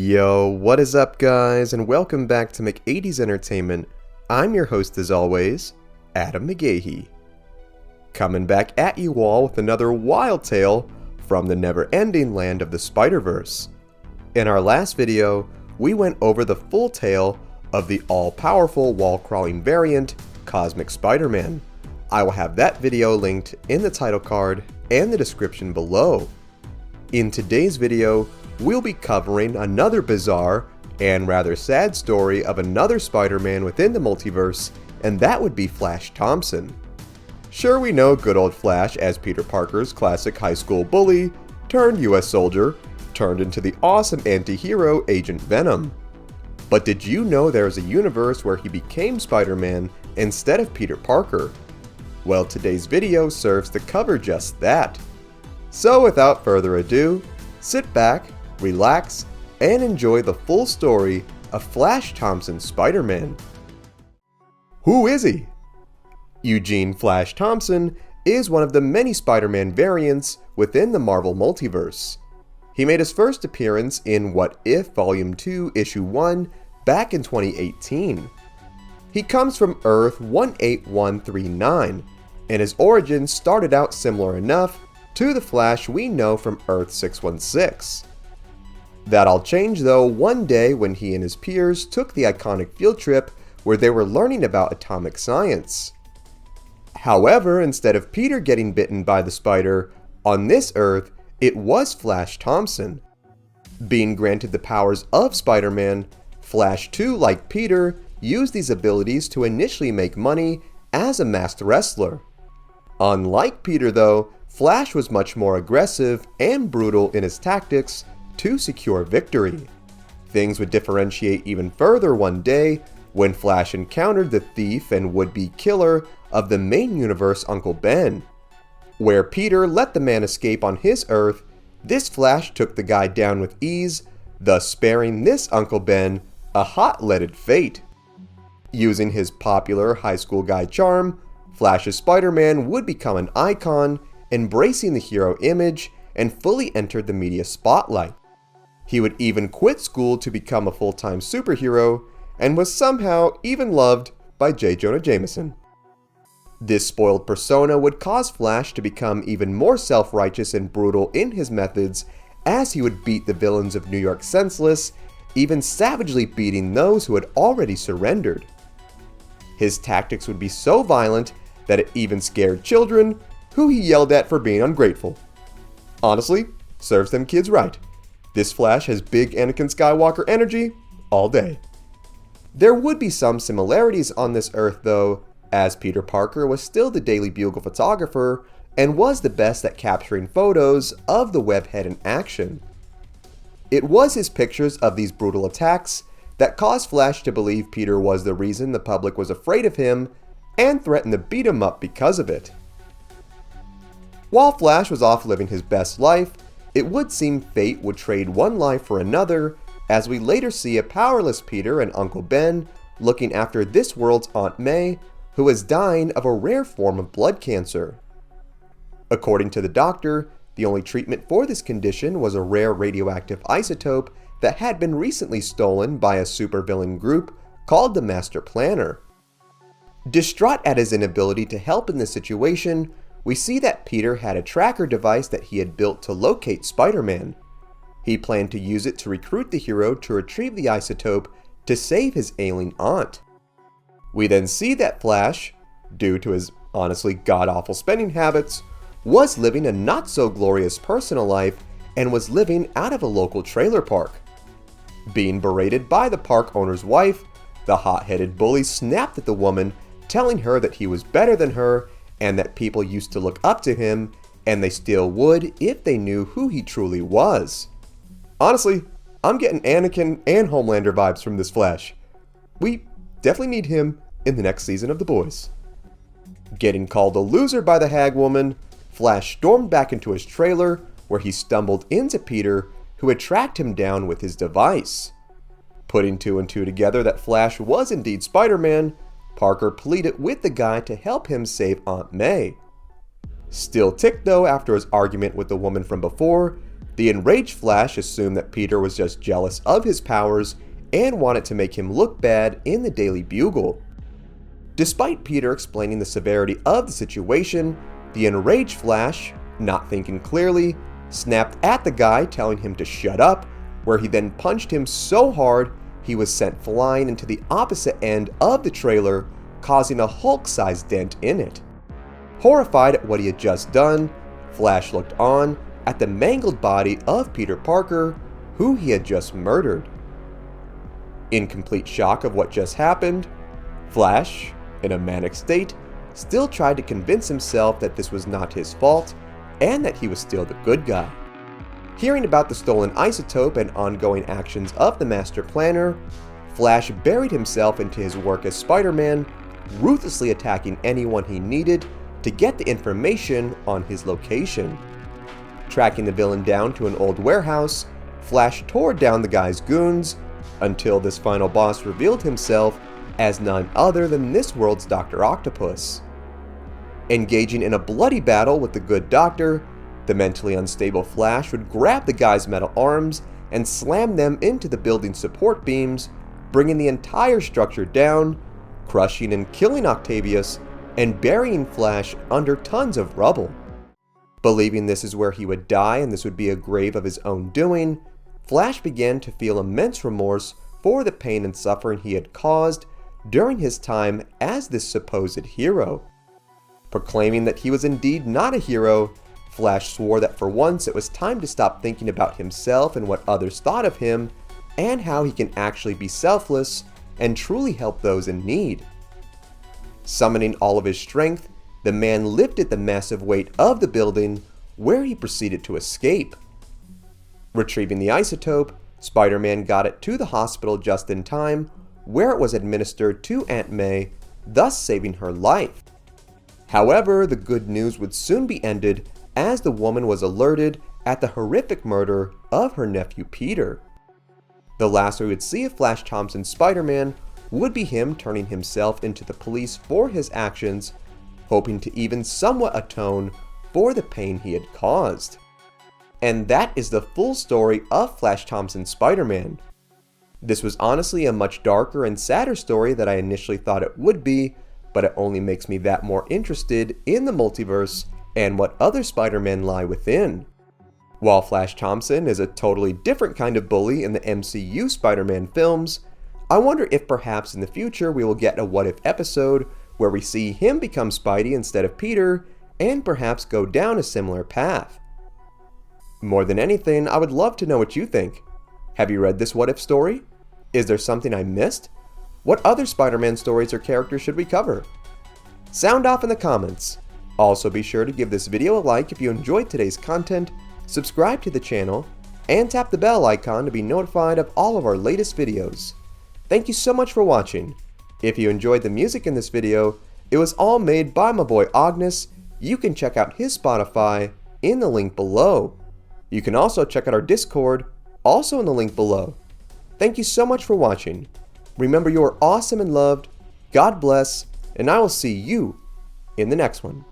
Yo, what is up guys, and welcome back to McAD's Entertainment. I'm your host as always, Adam McGahee. Coming back at you all with another wild tale from the never-ending land of the Spiderverse. In our last video, we went over the full tale of the all-powerful wall-crawling variant, Cosmic Spider-Man. I will have that video linked in the title card and the description below. In today's video, we'll be covering another bizarre and rather sad story of another Spider-Man within the multiverse, and that would be Flash Thompson. Sure, we know good old Flash as Peter Parker's classic high school bully, turned US soldier, turned into the awesome anti-hero Agent Venom. But did you know there is a universe where he became Spider-Man instead of Peter Parker? Well, today's video serves to cover just that. So without further ado, sit back, relax, and enjoy the full story of Flash Thompson's Spider-Man. Who is he? Eugene Flash Thompson is one of the many Spider-Man variants within the Marvel Multiverse. He made his first appearance in What If Volume 2 Issue 1 back in 2018. He comes from Earth 18139, and his origins started out similar enough to the Flash we know from Earth 616. That all changed though one day when he and his peers took the iconic field trip where they were learning about atomic science. However, instead of Peter getting bitten by the spider, on this Earth, it was Flash Thompson. Being granted the powers of Spider-Man, Flash too, like Peter, used these abilities to initially make money as a masked wrestler. Unlike Peter though, Flash was much more aggressive and brutal in his tactics to secure victory. Things would differentiate even further one day when Flash encountered the thief and would-be killer of the main universe Uncle Ben. Where Peter let the man escape on his Earth, this Flash took the guy down with ease, thus sparing this Uncle Ben a hot-leaded fate. Using his popular high school guy charm, Flash's Spider-Man would become an icon, embracing the hero image, and fully entered the media spotlight. He would even quit school to become a full-time superhero, and was somehow even loved by J. Jonah Jameson. This spoiled persona would cause Flash to become even more self-righteous and brutal in his methods, as he would beat the villains of New York senseless, even savagely beating those who had already surrendered. His tactics would be so violent that it even scared children, who he yelled at for being ungrateful. Honestly, serves them kids right. This Flash has big Anakin Skywalker energy all day. There would be some similarities on this Earth though, as Peter Parker was still the Daily Bugle photographer and was the best at capturing photos of the webhead in action. It was his pictures of these brutal attacks that caused Flash to believe Peter was the reason the public was afraid of him and threatened to beat him up because of it. While Flash was off living his best life, it would seem fate would trade one life for another, as we later see a powerless Peter and Uncle Ben looking after this world's Aunt May, who was dying of a rare form of blood cancer. According to the doctor, the only treatment for this condition was a rare radioactive isotope that had been recently stolen by a supervillain group called the Master Planner. Distraught at his inability to help in this situation, we see that Peter had a tracker device that he had built to locate Spider-Man. He planned to use it to recruit the hero to retrieve the isotope to save his ailing aunt. We then see that Flash, due to his honestly god-awful spending habits, was living a not-so-glorious personal life and was living out of a local trailer park. Being berated by the park owner's wife, the hot-headed bully snapped at the woman, telling her that he was better than her and that people used to look up to him, and they still would if they knew who he truly was. Honestly, I'm getting Anakin and Homelander vibes from this Flash. We definitely need him in the next season of The Boys. Getting called a loser by the hag woman, Flash stormed back into his trailer where he stumbled into Peter, who had tracked him down with his device. Putting two and two together that Flash was indeed Spider-Man, Parker pleaded with the guy to help him save Aunt May. Still ticked though after his argument with the woman from before, The enraged Flash assumed that Peter was just jealous of his powers and wanted to make him look bad in the Daily Bugle. Despite Peter explaining the severity of the situation, the enraged Flash, not thinking clearly, snapped at the guy, telling him to shut up, where he then punched him so hard he was sent flying into the opposite end of the trailer, causing a Hulk-sized dent in it. Horrified at what he had just done, Flash looked on at the mangled body of Peter Parker, who he had just murdered. In complete shock of what just happened, Flash, in a manic state, still tried to convince himself that this was not his fault and that he was still the good guy. Hearing about the stolen isotope and ongoing actions of the Master Planner, Flash buried himself into his work as Spider-Man, ruthlessly attacking anyone he needed to get the information on his location. Tracking the villain down to an old warehouse, Flash tore down the guy's goons until this final boss revealed himself as none other than this world's Dr. Octopus. Engaging in a bloody battle with the good doctor, the mentally unstable Flash would grab the guy's metal arms and slam them into the building's support beams, bringing the entire structure down, crushing and killing Octavius, and burying Flash under tons of rubble. Believing this is where he would die and this would be a grave of his own doing, Flash began to feel immense remorse for the pain and suffering he had caused during his time as this supposed hero. Proclaiming that he was indeed not a hero, Flash swore that for once it was time to stop thinking about himself and what others thought of him, and how he can actually be selfless and truly help those in need. Summoning all of his strength, the man lifted the massive weight of the building, where he proceeded to escape. Retrieving the isotope, Spider-Man got it to the hospital just in time, where it was administered to Aunt May, thus saving her life. However, the good news would soon be ended as the woman was alerted at the horrific murder of her nephew Peter. The last we would see of Flash Thompson's Spider-Man would be him turning himself into the police for his actions, hoping to even somewhat atone for the pain he had caused. And that is the full story of Flash Thompson's Spider-Man. This was honestly a much darker and sadder story than I initially thought it would be, but it only makes me that more interested in the multiverse and what other Spider-Men lie within. While Flash Thompson is a totally different kind of bully in the MCU Spider-Man films, I wonder if perhaps in the future we will get a What If episode where we see him become Spidey instead of Peter, and perhaps go down a similar path. More than anything, I would love to know what you think. Have you read this What If story? Is there something I missed? What other Spider-Man stories or characters should we cover? Sound off in the comments. Also be sure to give this video a like if you enjoyed today's content, subscribe to the channel, and tap the bell icon to be notified of all of our latest videos. Thank you so much for watching. If you enjoyed the music in this video, it was all made by my boy Agnes. You can check out his Spotify in the link below. You can also check out our Discord, also in the link below. Thank you so much for watching. Remember, you are awesome and loved. God bless, and I will see you in the next one.